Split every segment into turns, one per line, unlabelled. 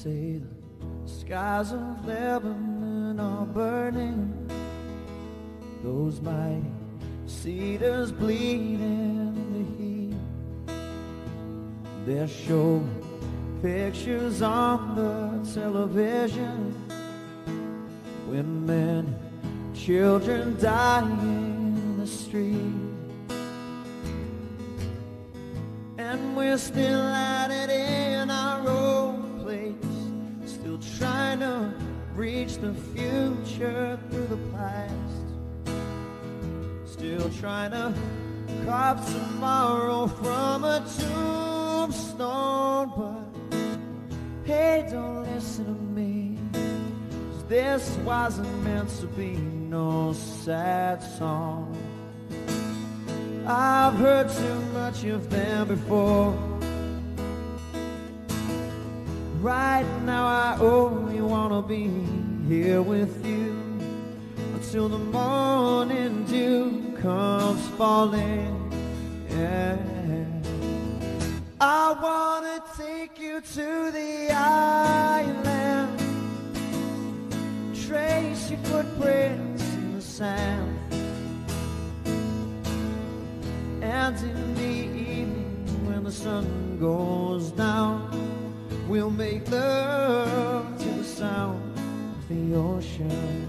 say the skies of Lebanon are burning, those mighty cedars bleed in the heat. They're showing pictures on the television, women, children dying in the street. And we're still at it in our own place, still trying to reach the future through the past, still trying to carve tomorrow from a tombstone. But hey, don't listen to me, 'cause this wasn't meant to be no sad song. I've heard too much of them before. Right now I only wanna be here with you until the morning dew comes falling. Yeah. I wanna take you to the island, trace your footprints in the sand, and in the evening when the sun goes down, we'll make love to the sound of the ocean.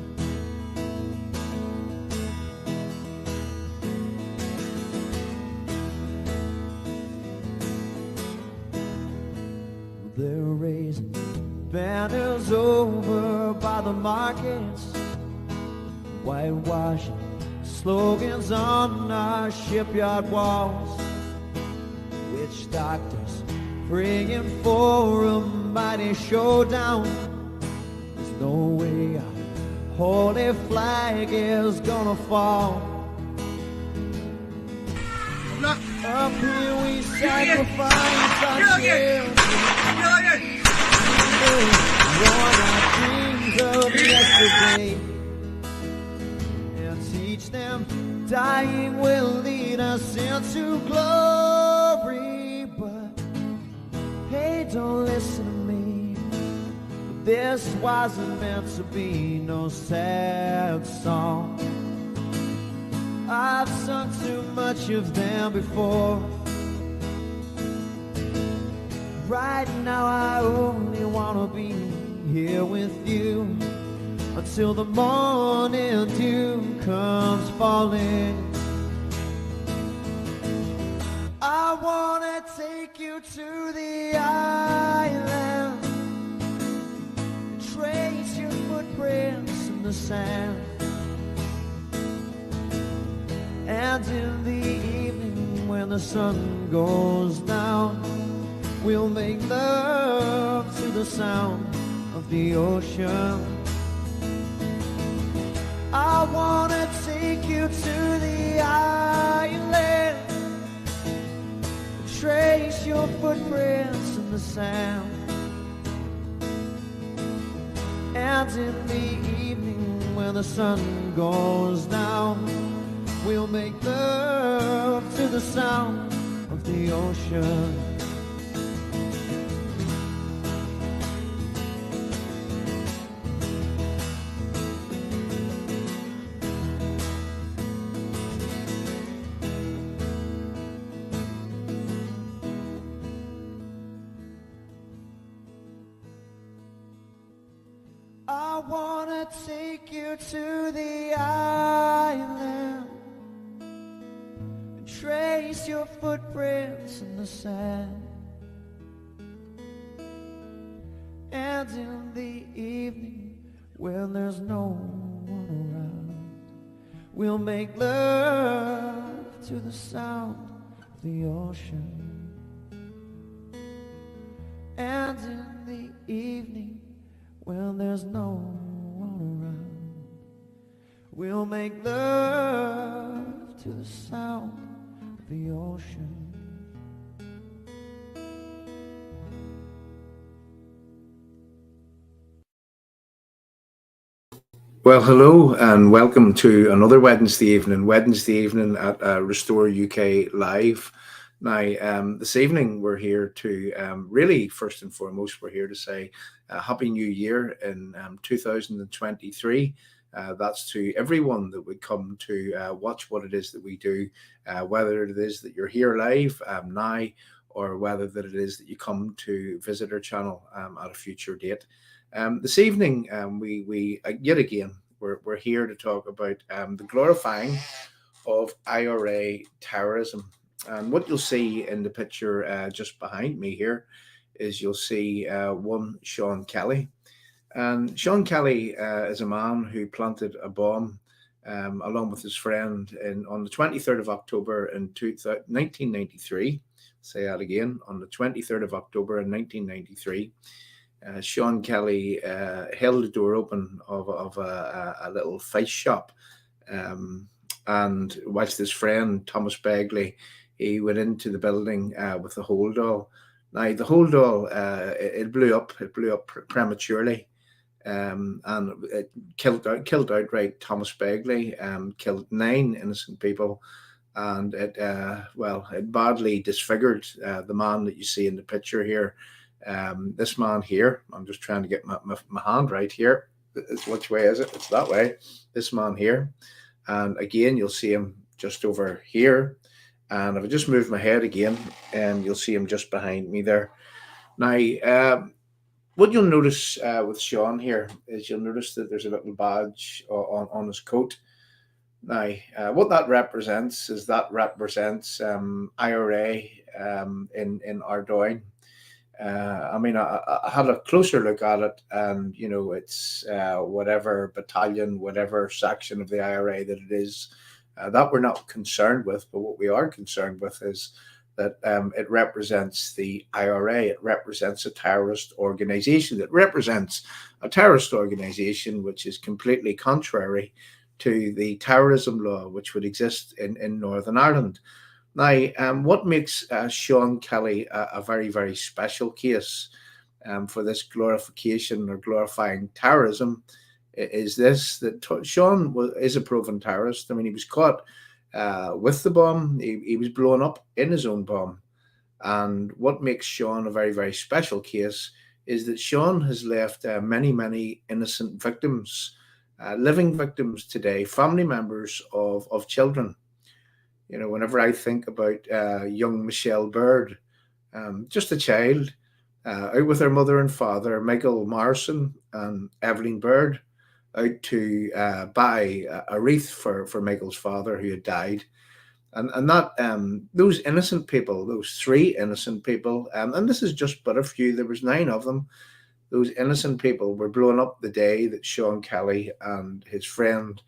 They're raising banners over by the markets, whitewashing slogans on our shipyard walls, witch doctors praying for a mighty showdown. There's no way our holy flag is gonna fall. Up here we sacrifice our children, worn our dreams of yesterday, and teach them dying will lead us into glory. But hey, don't listen to me, this wasn't meant to be no sad song. I've sung too much of them before. Right now I only wanna be here with you until the morning dew comes falling. I wanna take you to the island, trace your footprints in the sand, and in the evening when the sun goes down, we'll make love to the sound of the ocean. I wanna take you to the island, trace your footprints in the sand, and in the evening when the sun goes down, we'll make love to the sound of the ocean. I wanna take you to the island, trace your footprints in the sand, and in the evening when there's no one around, we'll make love to the sound of the ocean. And in the evening when there's no one around, we'll make love to the sound of the ocean.
Well, hello and welcome to another Wednesday evening at Restore UK Live. Now, this evening we're here to really, first and foremost, we're here to say Happy New Year in 2023. That's to everyone that would come to watch what it is that we do, whether it is that you're here live now, or whether that it is that you come to visit our channel at a future date. This evening, we yet again, we're here to talk about the glorifying of IRA terrorism. And what you'll see in the picture just behind me here is you'll see one Sean Kelly. And Sean Kelly is a man who planted a bomb along with his friend on the 23rd of October in 1993. Say that again, on the 23rd of October in 1993. Sean Kelly held the door open of a little face shop. And whilst his friend, Thomas Begley, he went into the building with the hold all. Now, the hold all, it blew up. It blew up prematurely. And it killed outright Thomas Begley, killed 9 innocent people. And it badly disfigured the man that you see in the picture here. This man here, I'm just trying to get my hand right here. Which way is it? It's that way. This man here. And again, you'll see him just over here. And if I just move my head again, you'll see him just behind me there. Now, what you'll notice with Sean here is you'll notice that there's a little badge on his coat. Now, what that represents is IRA in Ardoyne. I had a closer look at it, and it's whatever battalion, whatever section of the IRA that it is, that we're not concerned with. But what we are concerned with is that it represents the IRA. It represents a terrorist organization. It represents a terrorist organization which is completely contrary to the terrorism law which would exist in Northern Ireland. Now, what makes Sean Kelly a very, very special case for this glorification or glorifying terrorism is this, that Sean is a proven terrorist. I mean, he was caught with the bomb. He was blown up in his own bomb. And what makes Sean a very, very special case is that Sean has left many, many innocent victims, living victims today, family members of children. Whenever I think about young Michelle Bird, just a child, out with her mother and father, Michael Morrison and Evelyn Bird, out to buy a wreath for Michael's father who had died. And that those innocent people, those 3 innocent people, and this is just but a few, there was 9 of them, those innocent people were blown up the day that Sean Kelly and his friend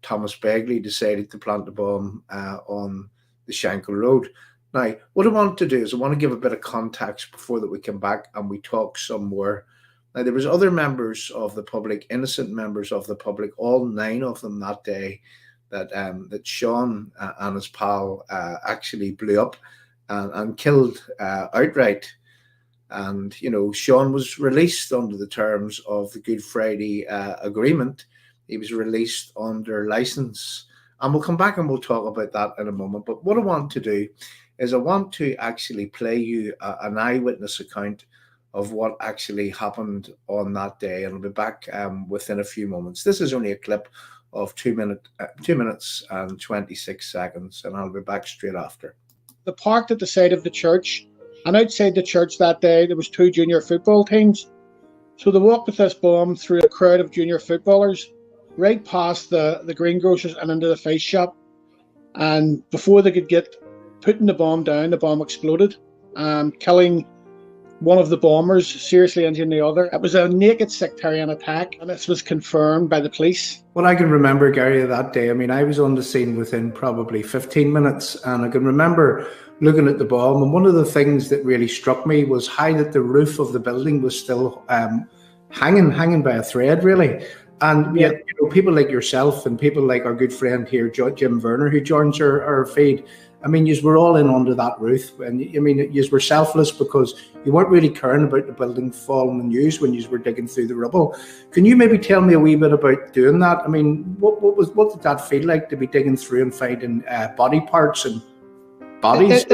Thomas Begley decided to plant the bomb on the Shankill Road. Now, what I want to do is I want to give a bit of context before that we come back and we talk some more. Now, there was other members of the public, innocent members of the public, all 9 of them that day, that Sean and his pal actually blew up and killed outright. And, Sean was released under the terms of the Good Friday Agreement. He was released under license. And we'll come back and we'll talk about that in a moment. But what I want to do is I want to actually play you an eyewitness account of what actually happened on that day. And I'll be back within a few moments. This is only a clip of 2 minutes and 26 seconds. And I'll be back straight after.
They parked at the side of the church. And outside the church that day, there was 2 junior football teams. So they walked with this bomb through a crowd of junior footballers, right past the greengrocers and into the face shop. And before they could get putting the bomb down, the bomb exploded, killing one of the bombers, seriously injuring the other. It was a naked sectarian attack, and this was confirmed by the police.
What I can remember, Gary, that day, I was on the scene within probably 15 minutes, and I can remember looking at the bomb, and one of the things that really struck me was how that the roof of the building was still hanging by a thread, really. And yet, people like yourself and people like our good friend here, Jim Werner, who joins our feed, you were all in under that roof. And you were selfless because you weren't really caring about the building falling on you when you were digging through the rubble. Can you maybe tell me a wee bit about doing that? What did that feel like to be digging through and finding body parts and bodies?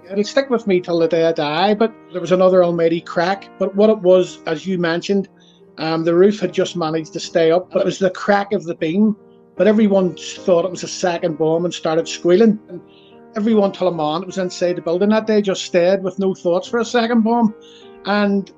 It'll stick with me till the day I die, but there was another almighty crack. But what it was, as you mentioned, the roof had just managed to stay up, but it was the crack of the beam. But everyone thought it was a second bomb and started squealing. And everyone till a man that was inside the building that day just stayed with no thoughts for a second bomb. And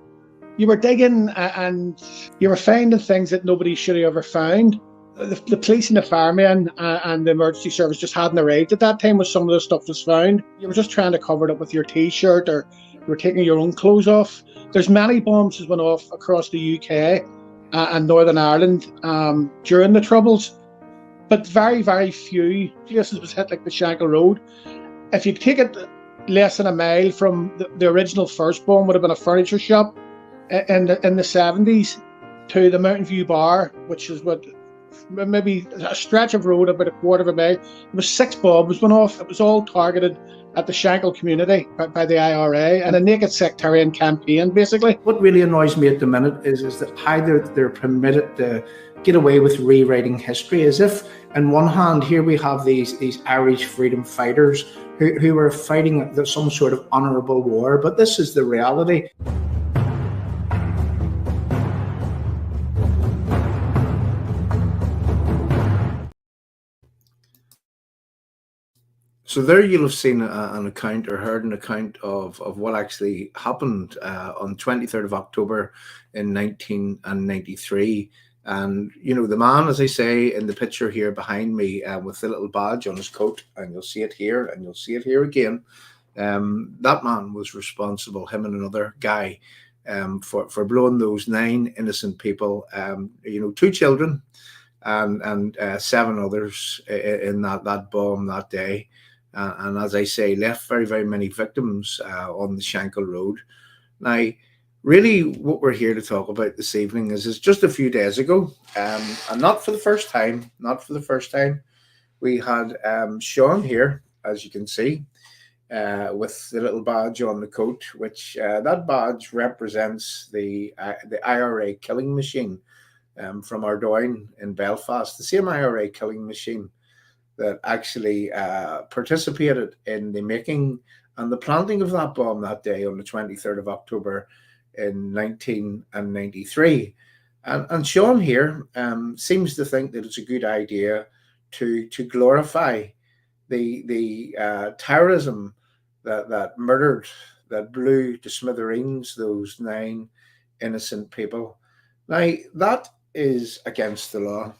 you were digging and you were finding things that nobody should have ever found. The police and the firemen and the emergency service just hadn't arrived at that time when some of the stuff was found. You were just trying to cover it up with your t-shirt, or you were taking your own clothes off. There's many bombs that went off across the UK and Northern Ireland during the Troubles, but very, very few places was hit like the Shankill Road. If you take it less than a mile from the original first bomb, would have been a furniture shop in the 70s, to the Mountain View Bar, which is what, maybe a stretch of road about a quarter of a mile. There was 6 bombs went off. It was all targeted at the Shankill community by the IRA, and a naked sectarian campaign, basically.
What really annoys me at the minute is that how they're permitted to get away with rewriting history, as if on one hand here we have these Irish freedom fighters who are fighting some sort of honourable war, but this is the reality. So there you'll have seen an account, or heard an account of what actually happened on 23rd of October in 1993. And, you know, the man, as I say, in the picture here behind me with the little badge on his coat, and you'll see it here and you'll see it here again, that man was responsible, him and another guy, for blowing those 9 innocent people, you know, 2 children and 7 others in that bomb that day. And as I say, left very, very many victims on the Shankill Road. Now, really what we're here to talk about this evening is just a few days ago, and not for the first time, we had Sean here, as you can see, with the little badge on the coat, which that badge represents the IRA killing machine from Ardoyne in Belfast, the same IRA killing machine that actually participated in the making and the planting of that bomb that day on the 23rd of October in 1993. And Sean here seems to think that it's a good idea to glorify the terrorism that murdered, that blew to smithereens those 9 innocent people. Now, that is against the law.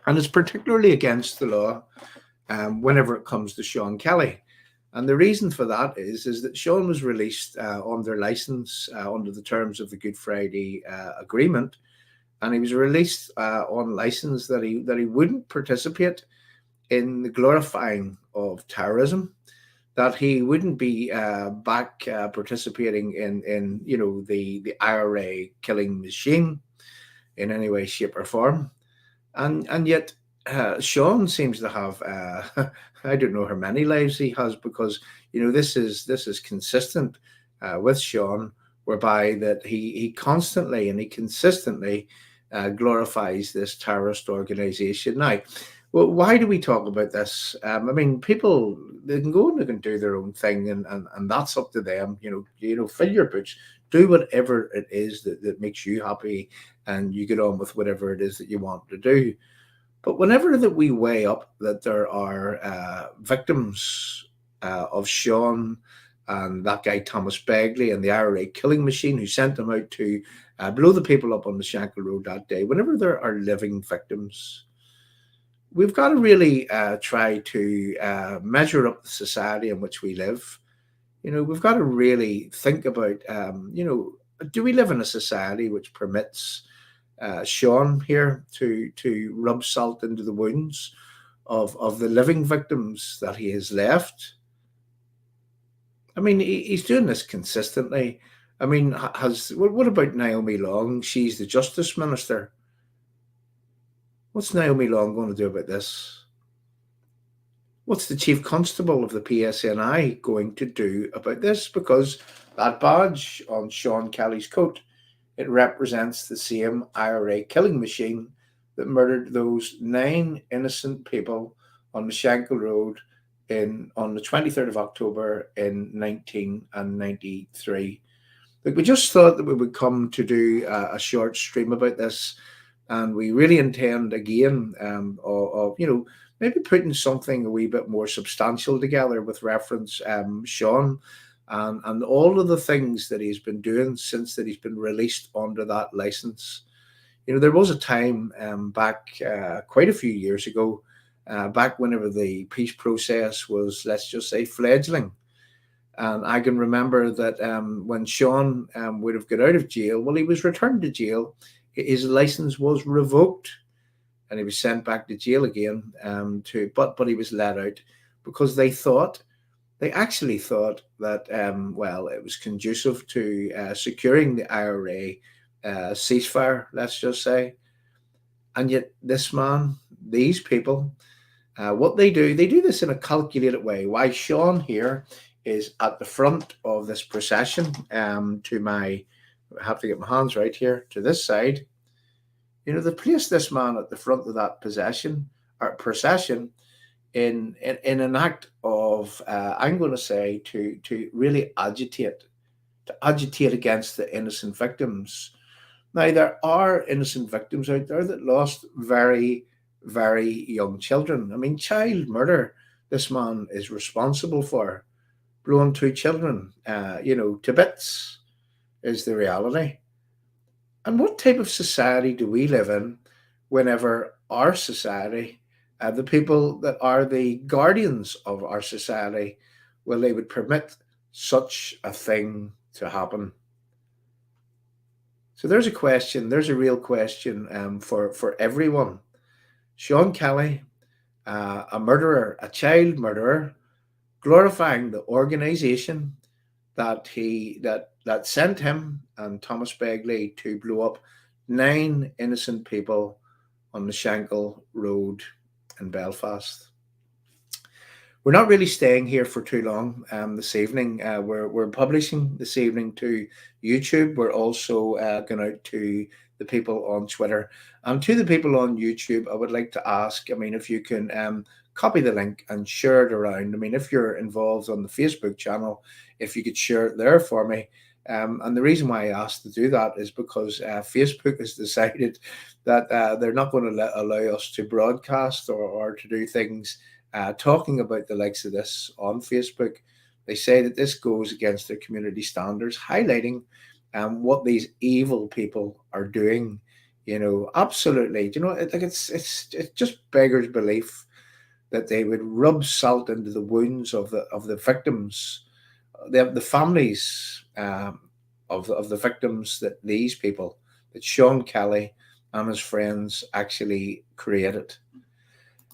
And it's particularly against the law whenever it comes to Sean Kelly. And the reason for that is that Sean was released under license under the terms of the Good Friday Agreement. And he was released on license that he wouldn't participate in the glorifying of terrorism, that he wouldn't be back participating in you know, the IRA killing machine in any way, shape or form. And yet Sean seems to have I don't know how many lives he has, because you know this is consistent with Sean, whereby that he constantly and he consistently glorifies this terrorist organization. Now, well, why do we talk about this? I mean, people, they can go and they can do their own thing, and that's up to them. You know, fill your boots, do whatever it is that makes you happy, and you get on with whatever it is that you want to do. But whenever that we weigh up that there are victims of Sean and that guy Thomas Begley and the IRA killing machine who sent them out to blow the people up on the Shankill Road that day, whenever there are living victims, we've got to really try to measure up the society in which we live. You know, we've got to really think about, you know, do we live in a society which permits Sean here to rub salt into the wounds of the living victims that he has left? I mean, he's doing this consistently. I mean, what about Naomi Long? She's the Justice Minister. What's Naomi Long going to do about this? What's the Chief Constable of the PSNI going to do about this? Because that badge on Sean Kelly's coat, it represents the same IRA killing machine that murdered those 9 innocent people on the Shankill Road on the 23rd of October in 1993. Like, we just thought that we would come to do a short stream about this, and we really intend again of maybe putting something a wee bit more substantial together with reference Sean and all of the things that he's been doing since that he's been released under that license. There was a time back quite a few years ago, back whenever the peace process was, let's just say, fledgling. And I can remember that when Sean would have got out of jail, well, he was returned to jail. His license was revoked, and he was sent back to jail again. But he was let out because they actually thought that well, it was conducive to securing the IRA ceasefire, let's just say. And yet, these people, what they do this in a calculated way. Why Sean here is at the front of this procession I have to get my hands right here, to this side. They place this man at the front of that procession in an act of, I'm going to say, to really agitate against the innocent victims. Now, there are innocent victims out there that lost very, very young children. I mean, child murder, this man is responsible for. Blowing 2 children, to bits, is the reality. And what type of society do we live in whenever our society, the people that are the guardians of our society, well, they would permit such a thing to happen? So there's a real question for everyone. Sean Kelly, a murderer, a child murderer, glorifying the organization that sent him and Thomas Begley to blow up 9 innocent people on the Shankill Road in Belfast. We're not really staying here for too long this evening. We're publishing this evening to YouTube. We're also going out to the people on Twitter. And to the people on YouTube, I would like to ask, if you can copy the link and share it around. If you're involved on the Facebook channel, if you could share it there for me. And the reason why I asked to do that is because Facebook has decided that they're not going to allow us to broadcast or to do things talking about the likes of this on Facebook. They say that this goes against their community standards, highlighting what these evil people are doing. Absolutely. It just beggars belief that they would rub salt into the wounds of the victims, the families of the victims that these people, that Sean Kelly and his friends actually created.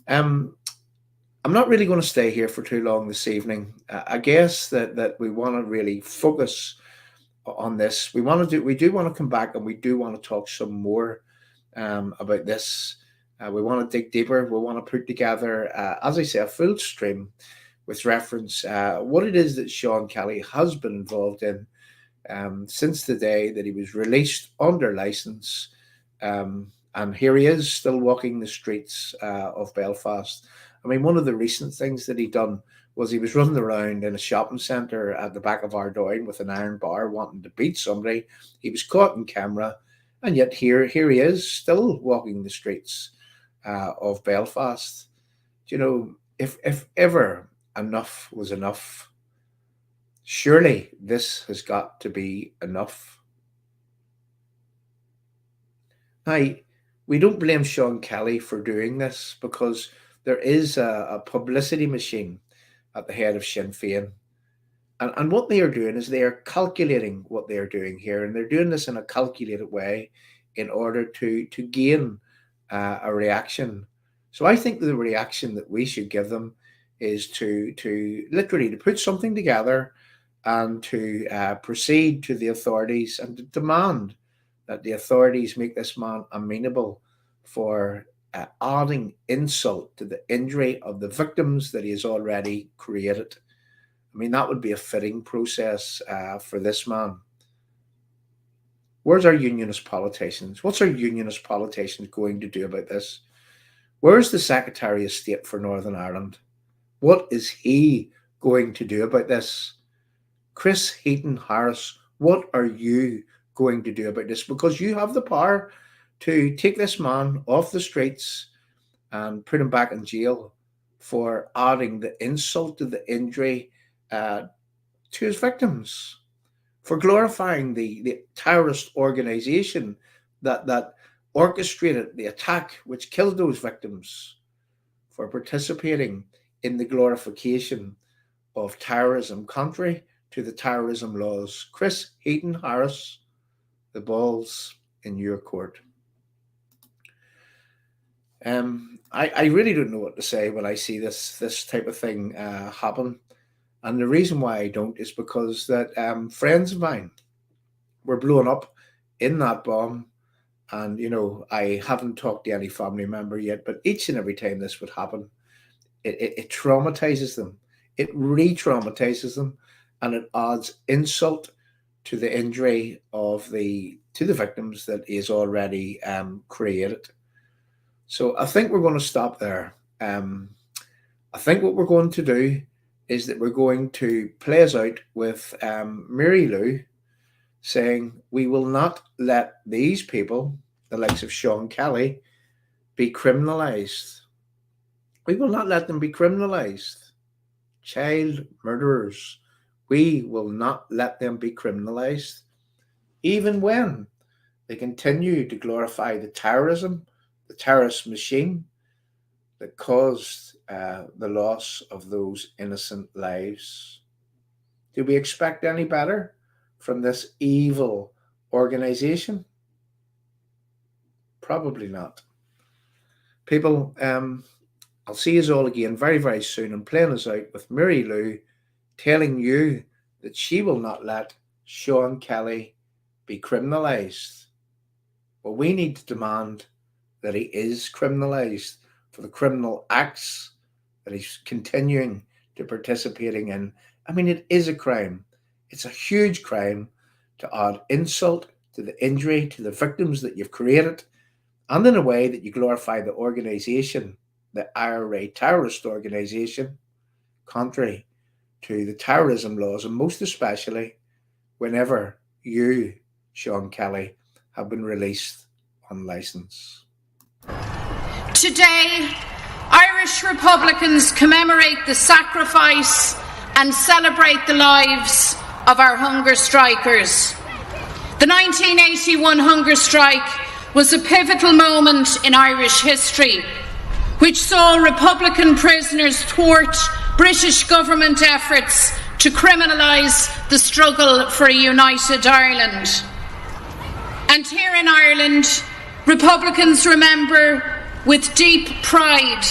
I'm not really going to stay here for too long this evening. I guess that we want to really focus on this. We do want to come back, and we do want to talk some more about this. We want to dig deeper. We want to put together, as I say, a full stream with reference what it is that Sean Kelly has been involved in since the day that he was released under license. And here he is, still walking the streets of Belfast. One of the recent things that he done was he was running around in a shopping centre at the back of Ardoyne with an iron bar wanting to beat somebody. He was caught on camera, and yet here he is, still walking the streets of Belfast. If ever enough was enough, surely this has got to be enough. Now, we don't blame Sean Kelly for doing this, because there is a publicity machine at the head of Sinn Féin. And what they are doing is they are calculating what they are doing here. And they're doing this in a calculated way in order to gain a reaction. So I think the reaction that we should give them is to literally to put something together and to proceed to the authorities and to demand that the authorities make this man amenable for adding insult to the injury of the victims that he has already created. That would be a fitting process for this man. Where's our unionist politicians? What's our unionist politicians going to do about this? Where's the Secretary of State for Northern Ireland? What is he going to do about this? Chris Heaton Harris, what are you going to do about this? Because you have the power to take this man off the streets and put him back in jail for adding the insult to the injury to his victims, for glorifying the terrorist organization that orchestrated the attack which killed those victims, for participating in the glorification of terrorism contrary to the terrorism laws. Chris Heaton Harris, the ball's in your court. I really don't know what to say when I see this type of thing happen. And the reason why I don't is because that friends of mine were blown up in that bomb. And, you know, I haven't talked to any family member yet, but each and every time this would happen, it traumatizes them. It re-traumatizes them, and it adds insult to the injury to the victims that is already created. So I think we're going to stop there. I think what we're going to do is that we're going to play us out with Mary Lou saying, we will not let these people, the likes of Sean Kelly, be criminalized. We will not let them be criminalized. Child murderers, we will not let them be criminalized, even when they continue to glorify the terrorist machine that caused the loss of those innocent lives. Do we expect any better from this evil organization? Probably not. People, I'll see you all again very, very soon and playing us out with Mary Lou telling you that she will not let Sean Kelly be criminalized. Well, we need to demand that he is criminalized for the criminal acts that he's continuing to participating in. I mean, it is a crime. It's a huge crime to add insult to the injury to the victims that you've created, and in a way that you glorify the organization, the IRA terrorist organization, contrary to the terrorism laws, and most especially whenever you, Sean Kelly, have been released on license.
Today, Irish Republicans commemorate the sacrifice and celebrate the lives of our hunger strikers. The 1981 hunger strike was a pivotal moment in Irish history, which saw Republican prisoners thwart British government efforts to criminalise the struggle for a united Ireland. And here in Ireland, Republicans remember with deep pride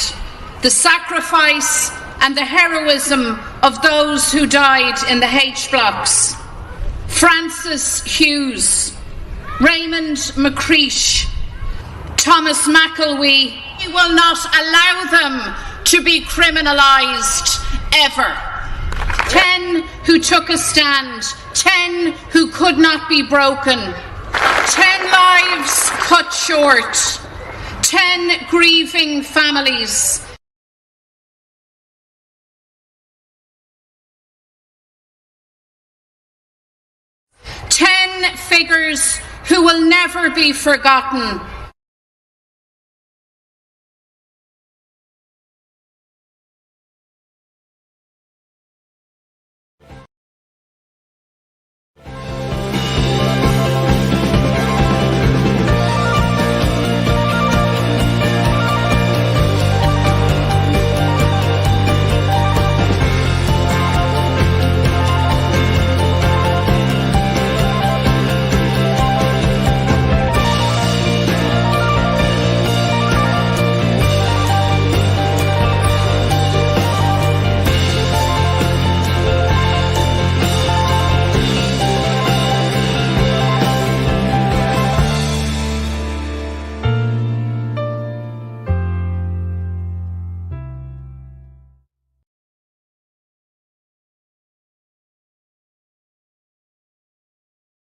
the sacrifice and the heroism of those who died in the H-blocks. Francis Hughes, Raymond McCreesh, Thomas McElwee. We will not allow them to be criminalised ever. 10 who took a stand, 10 who could not be broken, 10 lives cut short, 10 grieving families. Ten figures who will never be forgotten.